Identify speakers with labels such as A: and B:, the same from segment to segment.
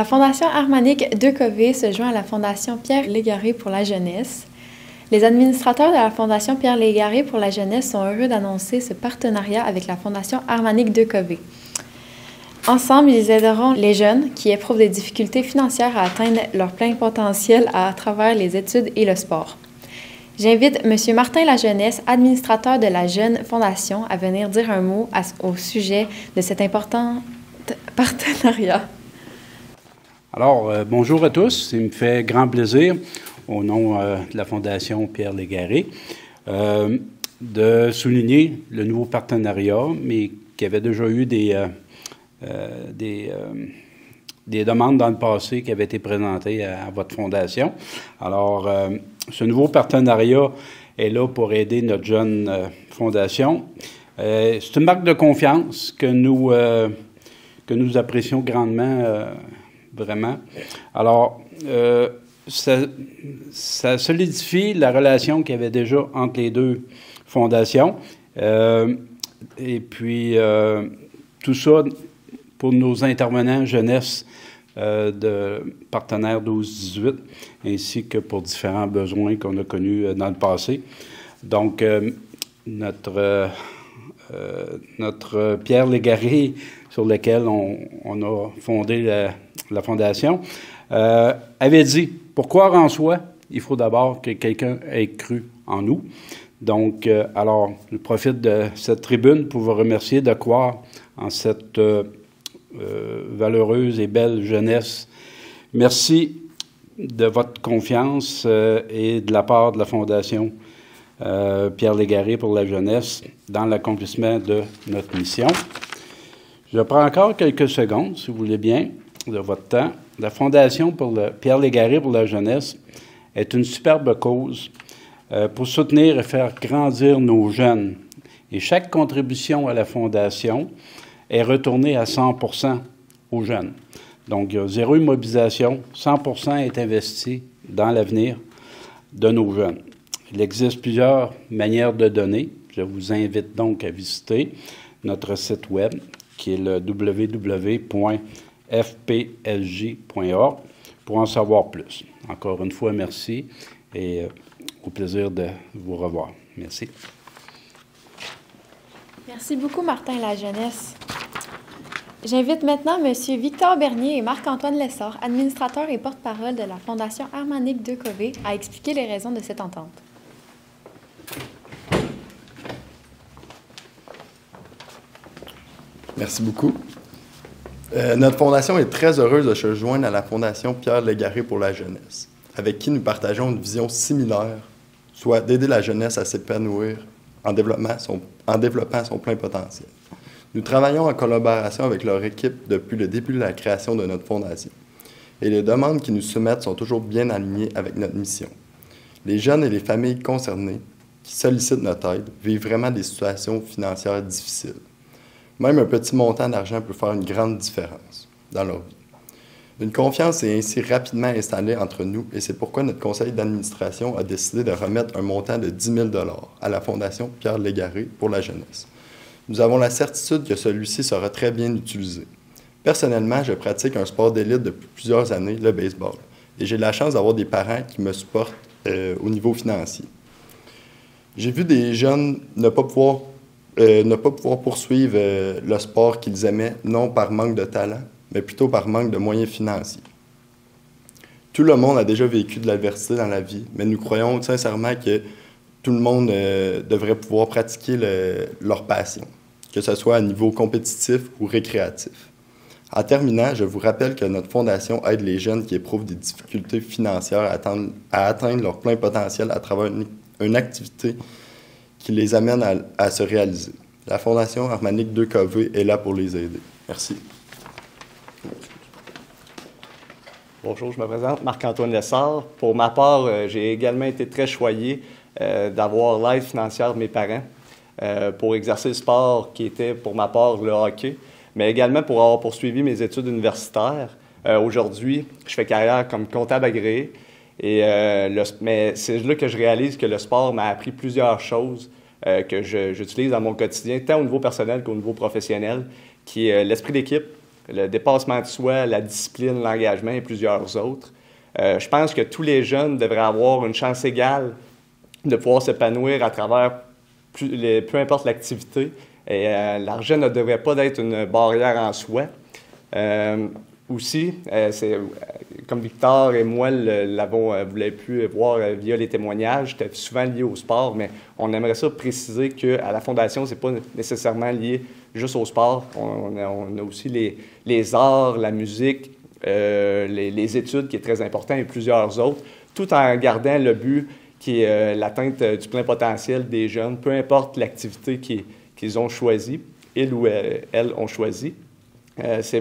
A: La Fondation Harmonique de Covey se joint à la Fondation Pierre Légaré pour la jeunesse. Les administrateurs de la Fondation Pierre Légaré pour la jeunesse sont heureux d'annoncer ce partenariat avec la Fondation Harmonique de Covey. Ensemble, ils aideront les jeunes qui éprouvent des difficultés financières à atteindre leur plein potentiel à travers les études et le sport. J'invite M. Martin Lajeunesse, administrateur de la Jeune Fondation, à venir dire un mot au sujet de cet important partenariat.
B: Alors, bonjour à tous. Il me fait grand plaisir, au nom de la Fondation Pierre Légaré, de souligner le nouveau partenariat, mais qui avait déjà eu des demandes dans le passé qui avaient été présentées à votre fondation. Alors, ce nouveau partenariat est là pour aider notre jeune fondation. C'est une marque de confiance que nous apprécions grandement, vraiment. Alors, ça solidifie la relation qu'il y avait déjà entre les deux fondations. Et puis, tout ça pour nos intervenants jeunesse de partenaires 12-18, ainsi que pour différents besoins qu'on a connus dans le passé. Donc, notre Pierre Légaré, sur lequel on a fondé la Fondation, avait dit, pour croire en soi, il faut d'abord que quelqu'un ait cru en nous. Donc, alors, je profite de cette tribune pour vous remercier de croire en cette valeureuse et belle jeunesse. Merci de votre confiance et de la part de la Fondation Pierre Légaré pour la jeunesse dans l'accomplissement de notre mission. Je prends encore quelques secondes, si vous voulez bien, de votre temps. La Fondation Pierre Légaré pour la jeunesse est une superbe cause pour soutenir et faire grandir nos jeunes. Et chaque contribution à la Fondation est retournée à 100% aux jeunes. Donc, il y a zéro immobilisation, 100% est investi dans l'avenir de nos jeunes. Il existe plusieurs manières de donner. Je vous invite donc à visiter notre site web, qui est le www.fplj.org, pour en savoir plus. Encore une fois, merci et au plaisir de vous revoir. Merci.
A: Merci beaucoup, Martin Lajeunesse. J'invite maintenant M. Victor Bernier et Marc-Antoine Lessard, administrateurs et porte-parole de la Fondation Harmonique de Covey, à expliquer les raisons de cette entente.
C: Merci beaucoup. Notre fondation est très heureuse de se joindre à la Fondation Pierre Légaré pour la jeunesse, avec qui nous partageons une vision similaire, soit d'aider la jeunesse à s'épanouir en développant son plein potentiel. Nous travaillons en collaboration avec leur équipe depuis le début de la création de notre fondation. Et les demandes qu'ils nous soumettent sont toujours bien alignées avec notre mission. Les jeunes et les familles concernées qui sollicitent notre aide vivent vraiment des situations financières difficiles. Même un petit montant d'argent peut faire une grande différence dans leur vie. Une confiance est ainsi rapidement installée entre nous et c'est pourquoi notre conseil d'administration a décidé de remettre un montant de 10 000 $ à la Fondation Pierre Légaré pour la jeunesse. Nous avons la certitude que celui-ci sera très bien utilisé. Personnellement, je pratique un sport d'élite depuis plusieurs années, le baseball, et j'ai la chance d'avoir des parents qui me supportent au niveau financier. J'ai vu des jeunes ne pas pouvoir poursuivre le sport qu'ils aimaient, non par manque de talent, mais plutôt par manque de moyens financiers. Tout le monde a déjà vécu de l'adversité dans la vie, mais nous croyons sincèrement que tout le monde devrait pouvoir pratiquer leur passion, que ce soit à niveau compétitif ou récréatif. En terminant, je vous rappelle que notre fondation aide les jeunes qui éprouvent des difficultés financières à atteindre leur plein potentiel à travers une activité qui les amène à se réaliser. La Fondation Harmonique de Covey est là pour les aider. Merci.
D: Bonjour, je me présente, Marc-Antoine Lessard. Pour ma part, j'ai également été très choyé d'avoir l'aide financière de mes parents pour exercer le sport qui était, pour ma part, le hockey, mais également pour avoir poursuivi mes études universitaires. Aujourd'hui, je fais carrière comme comptable agréé, mais c'est là que je réalise que le sport m'a appris plusieurs choses que j'utilise dans mon quotidien, tant au niveau personnel qu'au niveau professionnel, qui est l'esprit d'équipe, le dépassement de soi, la discipline, l'engagement et plusieurs autres. Je pense que tous les jeunes devraient avoir une chance égale de pouvoir s'épanouir à travers peu importe l'activité. Et l'argent ne devrait pas être une barrière en soi. Aussi, c'est comme Victor et moi vous l'avez pu voir via les témoignages, c'était souvent lié au sport, mais on aimerait ça préciser qu'à la Fondation, c'est pas nécessairement lié juste au sport. On a aussi les arts, la musique, les études, qui est très important, et plusieurs autres, tout en gardant le but qui est l'atteinte du plein potentiel des jeunes, peu importe l'activité qu'ils ont choisie, ils ou elles ont choisi.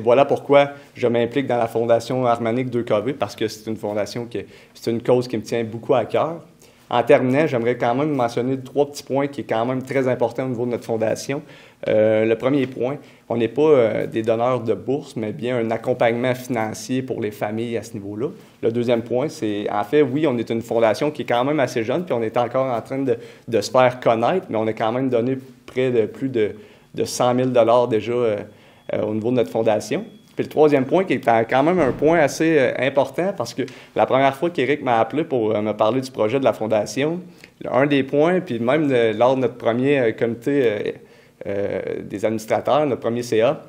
D: Voilà pourquoi je m'implique dans la Fondation Harmonique 2KV, parce que c'est une fondation c'est une cause qui me tient beaucoup à cœur. En terminant, j'aimerais quand même mentionner 3 petits points qui sont quand même très importants au niveau de notre fondation. Le premier point, on n'est pas des donneurs de bourses, mais bien un accompagnement financier pour les familles à ce niveau-là. Le deuxième point, c'est, en fait, oui, on est une fondation qui est quand même assez jeune, puis on est encore en train de se faire connaître, mais on a quand même donné près de plus de 100 000 $ déjà au niveau de notre fondation. Puis le troisième point, qui est quand même un point assez important, parce que la première fois qu'Éric m'a appelé pour me parler du projet de la Fondation, un des points, puis même lors de notre premier comité des administrateurs, notre premier CA,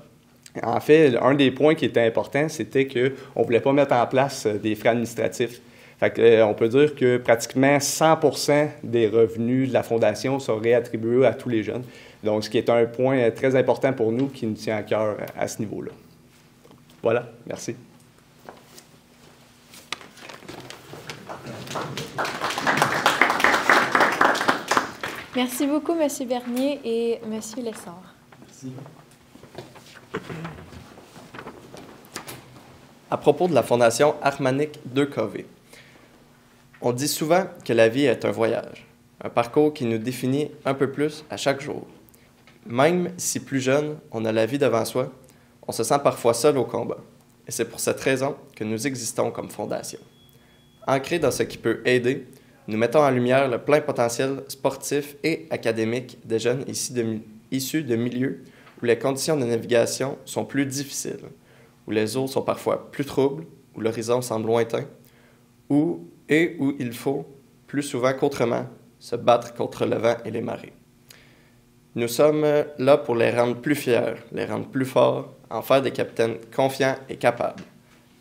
D: en fait, un des points qui était important, c'était qu'on ne voulait pas mettre en place des frais administratifs. Fait que, on peut dire que pratiquement 100% des revenus de la Fondation sont réattribués à tous les jeunes. Donc, ce qui est un point très important pour nous, qui nous tient à cœur à ce niveau-là. Voilà, merci.
A: Merci beaucoup, M. Bernier et M. Lessard.
C: Merci.
E: À propos de la Fondation Harmonique 2KV, on dit souvent que la vie est un voyage, un parcours qui nous définit un peu plus à chaque jour. Même si plus jeune, on a la vie devant soi, on se sent parfois seul au combat. Et c'est pour cette raison que nous existons comme fondation. Ancrés dans ce qui peut aider, nous mettons en lumière le plein potentiel sportif et académique des jeunes issus de milieux où les conditions de navigation sont plus difficiles, où les eaux sont parfois plus troubles, où l'horizon semble lointain, où il faut, plus souvent qu'autrement, se battre contre le vent et les marées. Nous sommes là pour les rendre plus fiers, les rendre plus forts, en faire des capitaines confiants et capables,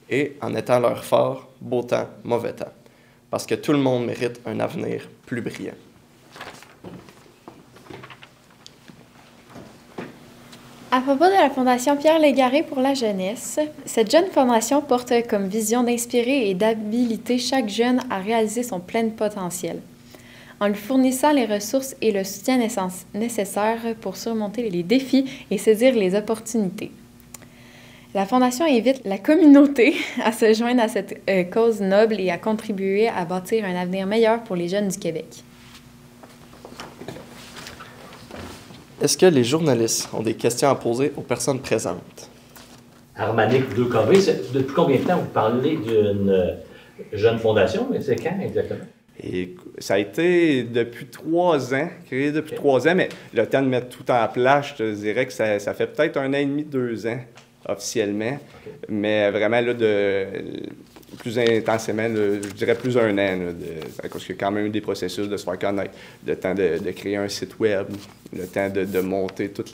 E: et en étant leur fort, beau temps, mauvais temps, parce que tout le monde mérite un avenir plus brillant.
A: À propos de la Fondation Pierre Légaré pour la jeunesse, cette jeune fondation porte comme vision d'inspirer et d'habiliter chaque jeune à réaliser son plein potentiel, en lui fournissant les ressources et le soutien nécessaires pour surmonter les défis et saisir les opportunités. La Fondation invite la communauté à se joindre à cette cause noble et à contribuer à bâtir un avenir meilleur pour les jeunes du Québec.
E: Est-ce que les journalistes ont des questions à poser aux personnes présentes?
F: Harmonique 2KV, depuis combien de temps vous parlez d'une jeune fondation? Mais c'est quand exactement?
D: Et ça a été depuis 3 ans, créé depuis 3 ans, mais le temps de mettre tout en place, je te dirais que ça fait peut-être 1 an et demi, 2 ans officiellement, okay. Mais vraiment là, plus intensément, je dirais plus 1 an, parce qu'il y a quand même eu des processus de se faire connaître, le temps de créer un site web, le temps de monter toute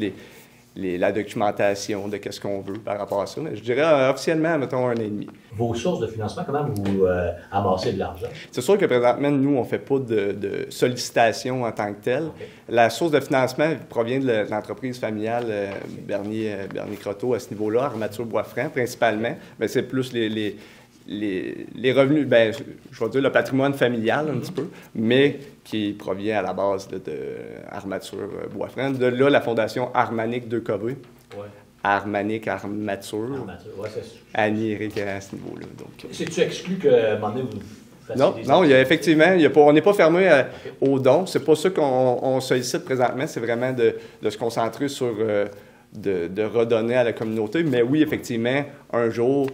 D: la documentation de qu'est-ce qu'on veut par rapport à ça. Mais je dirais officiellement, mettons 1 an et demi.
F: Vos sources de financement, comment vous amassez de l'argent? C'est
D: sûr que présentement, nous, on ne fait pas de sollicitation en tant que telle. Okay. La source de financement provient de l'entreprise familiale Bernier Croteau à ce niveau-là, Armature Bois-Franc principalement. Mais c'est plus les revenus, je vais dire le patrimoine familial un petit peu, mais qui provient à la base de Armature Bois-Franc. De là, la Fondation Harmonique 2KV. Ouais. Harmonique, Armature. Ouais, Annie, Éric à ce niveau-là.
F: C'est-tu exclu qu'à un moment donné, vous fassiez
D: Non, il y a effectivement, on n'est pas fermé aux dons. C'est pas ça qu'on sollicite présentement, c'est vraiment de se concentrer sur de redonner à la communauté. Mais oui, effectivement, un jour,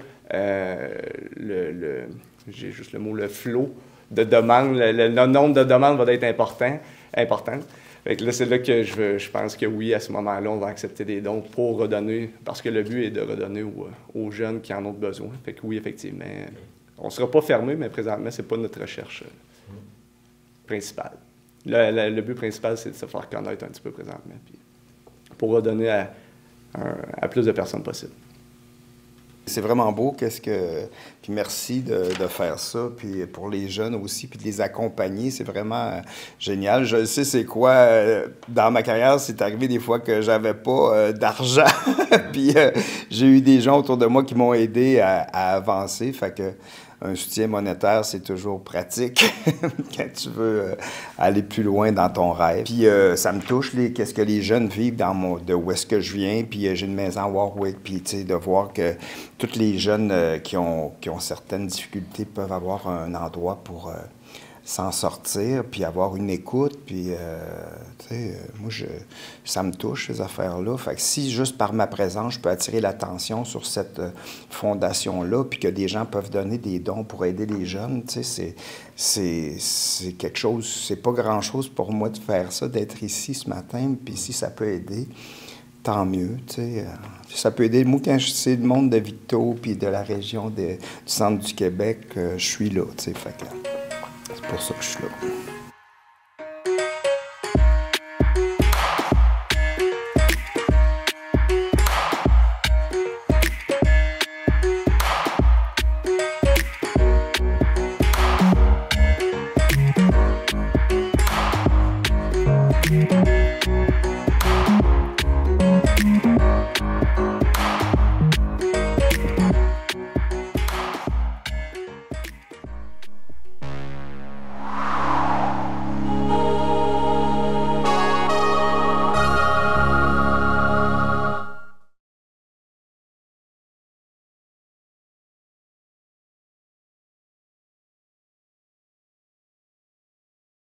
D: j'ai juste le mot, le flot de demandes, le nombre de demandes va être important. Fait que là, c'est là que je pense que oui, à ce moment-là, on va accepter des dons pour redonner, parce que le but est de redonner aux jeunes qui en ont besoin. Fait que oui, effectivement, on ne sera pas fermé, mais présentement, c'est pas notre recherche principale. Le but principal, c'est de se faire connaître un petit peu présentement, puis pour redonner à plus de personnes possible.
G: C'est vraiment beau, puis merci de faire ça, puis pour les jeunes aussi, puis de les accompagner, c'est vraiment génial. Je sais c'est quoi, dans ma carrière, c'est arrivé des fois que j'avais pas d'argent, puis j'ai eu des gens autour de moi qui m'ont aidé à avancer, fait que un soutien monétaire, c'est toujours pratique quand tu veux aller plus loin dans ton rêve. Puis ça me touche, qu'est-ce que les jeunes vivent de où est-ce que je viens. Puis j'ai une maison à Warwick, puis tu sais, de voir que tous les jeunes qui ont certaines difficultés peuvent avoir un endroit pour s'en sortir, puis avoir une écoute, puis, tu sais, moi, ça me touche, ces affaires-là. Fait que si, juste par ma présence, je peux attirer l'attention sur cette fondation-là, puis que des gens peuvent donner des dons pour aider les jeunes, tu sais, c'est quelque chose, c'est pas grand-chose pour moi de faire ça, d'être ici ce matin, puis si ça peut aider, tant mieux, tu sais. Ça peut aider. Moi, quand c'est le monde de Victo, puis de la région du centre du Québec, je suis là, tu sais, fait que c'est pour ça que je suis là.